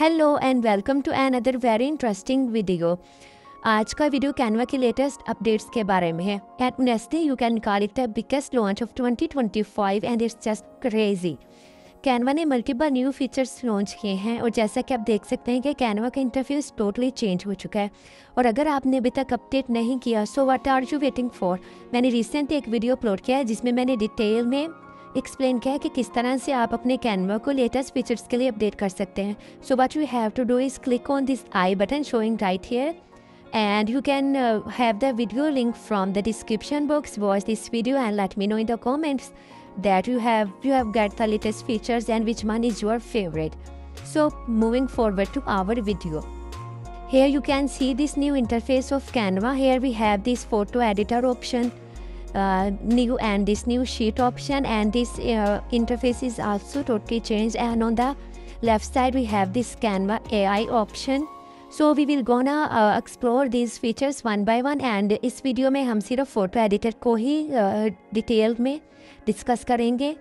Hello and welcome to another very interesting video. आज का video Canva के latest updates के बारे में है। At honestly you can call it the biggest launch of 2025 and it's just crazy. Canva ने multiple new features launch किए हैं और जैसा कि आप देख सकते हैं कि कैनवा का इंटरफेस टोटली चेंज हो चुका है। और अगर आपने अभी तक अपडेट नहीं किया so what are you waiting for. मैंने रिसेंटली एक वीडियो अपलोड किया है जिसमें मैंने डिटेल में एक्सप्लेन किया है कि किस तरह से आप अपने कैनवा को लेटेस्ट फीचर्स के लिए अपडेट कर सकते हैं। So what you have to do is click on this I button showing right here and you can have the video link from the description box. Watch this video and let me know in the comments that you have got the latest features and which one is your favorite. So moving forward to our video, here you can see this new interface of Canva. Here we have this photo editor option, new and this new sheet option, and this interface is also totally changed. And on the left side we have this Canva AI option. So we will gonna explore these features one by one, and इस video में हम सिर्फ photo editor को ही detail में discuss करेंगे.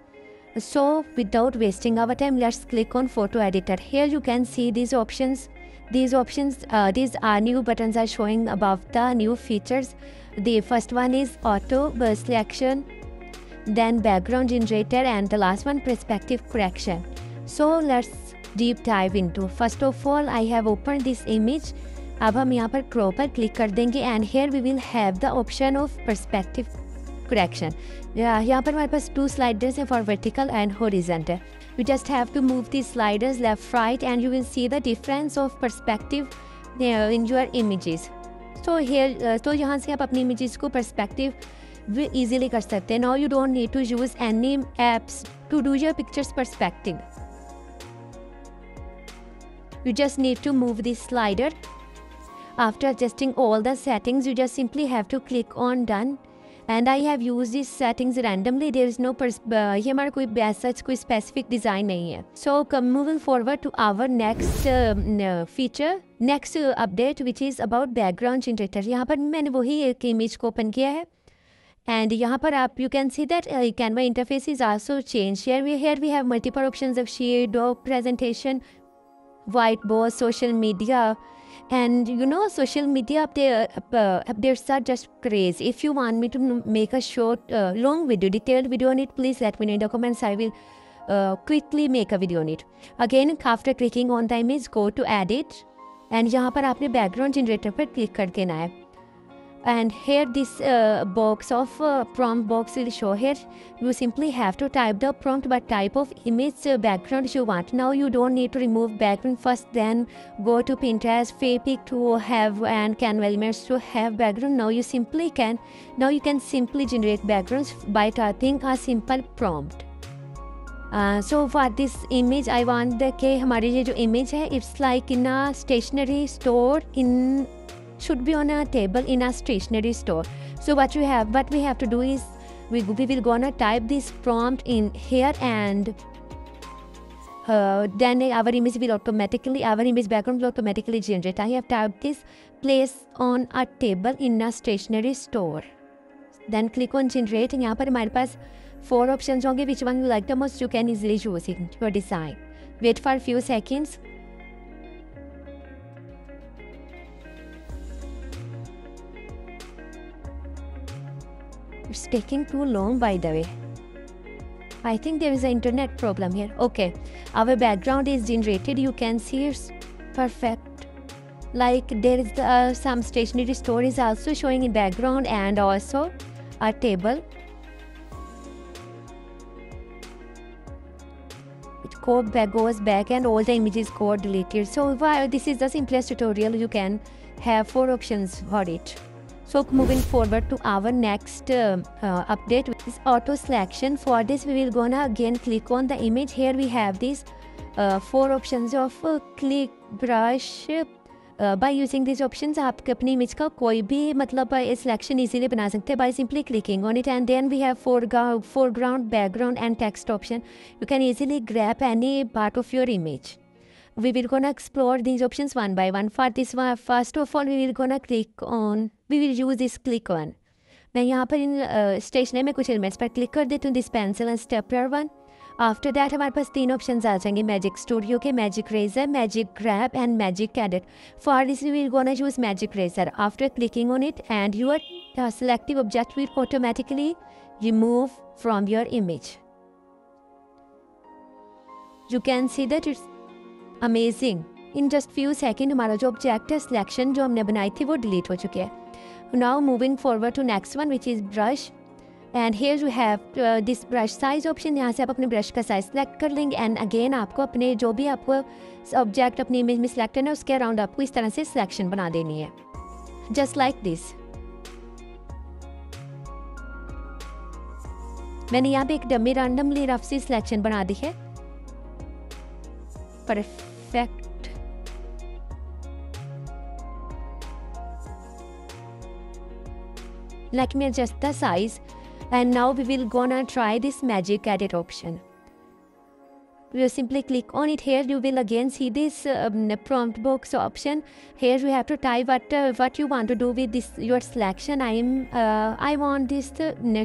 So without wasting our time, let's click on photo editor. Here you can see these options. These are new buttons are showing above the new features. The first one is auto selection, then background generator, and the last one perspective correction. So let's deep dive into. First of all, I have opened this image. अब हम यहाँ पर crop पर click कर देंगे and here we will have the option of perspective correction. यहाँ पर हमारे पास 2 sliders हैं for vertical and horizontal. You just have to move these sliders left right and you will see the difference of perspective in your images. So here तो यहाँ से आप अपनी images को perspective easily कर सकते हैं. Now you don't need to use any apps to do your pictures perspective. You just need to move this slider. After adjusting all the settings, you just simply have to click on done. And I have used these settings randomly. There is no ये हमारा कोई such कोई specific design नहीं है. So moving forward to our next feature, next update which is about background generator. यहाँ पर मैंने वही एक image को open किया है. And यहाँ पर आप you can see that Canva interface is also changed. Here we have multiple options of shadow presentation, whiteboard, social media, and you know social media updates are just crazy. If you want me to make a short long video, detailed video on it, please let me know in the comments. I will quickly make a video on it. Again, after clicking on the image, go to edit and यहाँ पर आपने background generator पर click कर देना है. And here this box of prompt box will show. Here you simply have to type the prompt what type of image background you want. Now you don't need to remove background first, then go to Pinterest, Facepic to have and Canva elements to have background. Now you can simply generate backgrounds by typing a simple prompt. So for this image I want कि हमारी ये जो image है it's like in a stationery store should be on a table in a stationery store. So what we have to do is we will gonna type this prompt in here and then our image background will automatically generate. I have typed this place on a table in a stationery store. Then click on generate. यहाँ पर हमारे पास 4 options होंगे. Which one you like the most, you can easily choose it. Your design. Wait for a few seconds. It's taking too long, by the way. I think there is an internet problem here. Okay, our background is generated. You can see it's perfect. Like there is some stationery store is also showing in background and also a table. It goes back and all the images got deleted. So this is the simplest tutorial. You can have 4 options for it. So moving forward to our next update, which is auto selection. For this we will gonna again click on the image. Here we have these 4 options of click brush. By using these options आप अपनी image का कोई भी मतलब selection easily बना सकते हैं by simply clicking on it. And then we have foreground, background and text option. You can easily grab any part of your image. We will gonna explore these options one by one. For this one, first of all, we will use this click on. मैं यहाँ पर इन stationery में कुछ elements पर click कर देती हूँ. This pencil and stapler one. After that हमारे पास 3 ऑप्शंस आ जाएंगे मैजिक स्टूडियो के, magic eraser, magic grab and magic edit. For this we will gonna choose magic eraser. After clicking on it and your selective object will automatically remove from your image. You can see that it's amazing. In just few seconds हमारा जो object है selection जो हमने बनाई थी वो delete हो चुकी है. Now moving forward to next one which is brush. And here you have this brush size option. यहाँ से आप अपने ब्रश का साइज सेलेक्ट कर लेंगे एंड अगेन आपको अपने जो भी आपको ऑब्जेक्ट अपनी इमेज में सिलेक्ट करना है उसके अराउंड आपको इस तरह से सिलेक्शन बना देनी है, जस्ट लाइक दिस. मैंने यहाँ पे एक डमी रैंडमली रफ सी सिलेक्शन बना दी है. Perfect. Let me adjust the size. And now we will gonna try this magic edit option. We will simply click on it. Here you will again see this prompt box option. Here you have to type what you want to do with this your selection. I want this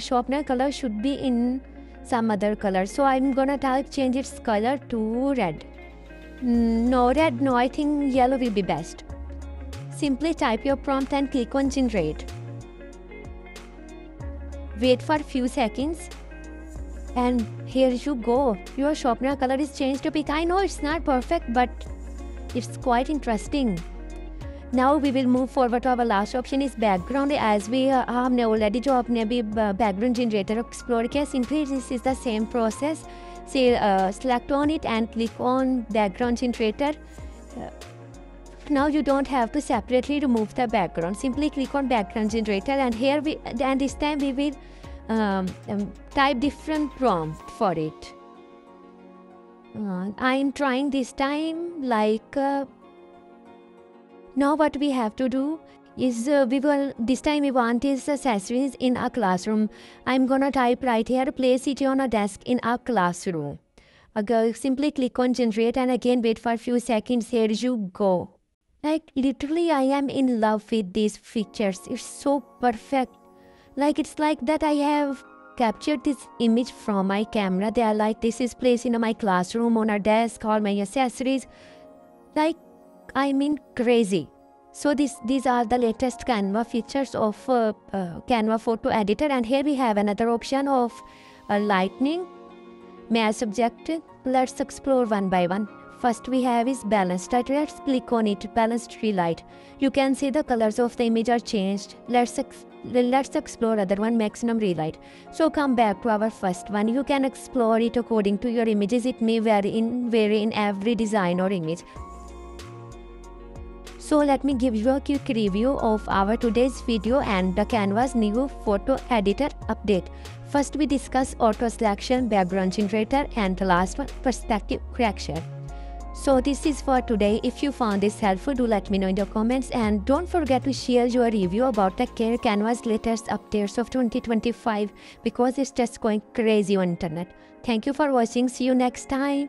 sharpener color should be in some other color, so I'm gonna type change its color to red. No red, no, I think yellow will be best. Simply type your prompt and click on generate. Wait for a few seconds and here you go. Your sharpener color is changed to pink. I know it's not perfect but it's quite interesting. Now we will move forward to our last option is background. As we हमने already जो अपने अभी background generator explore किया. Simply this is the same process. Say select on it and click on background generator. Now you don't have to separately remove the background. Simply click on background generator and here this time we will type different prompt for it. I'm trying this time like now what we have to do is this time we want is accessories in a classroom. I'm gonna type right here, place it on a desk in a classroom. Simply click on generate and again wait for a few seconds. Here you go. Like literally I am in love with these features. It's so perfect. Like it's like that I have captured this image from my camera. They are like this is placed in my classroom on a desk, all my accessories. Like I mean crazy. So these are the latest Canva features of Canva photo editor. And here we have another option of lightning, mass subject. Let's explore one by one. First we have is balanced light. Let's click on it, balanced relight. You can see the colors of the image are changed. Let's explore other one, maximum relight. So come back to our first one. You can explore it according to your images. It may vary in every design or image. So let me give you a quick review of our today's video and the Canva's new photo editor update. First we discuss auto selection, background generator, and the last one, perspective correction. So this is for today. If you found this helpful, do let me know in the comments and don't forget to share your review about the Canva's latest updates of 2025 because it's just going crazy on internet. Thank you for watching. See you next time.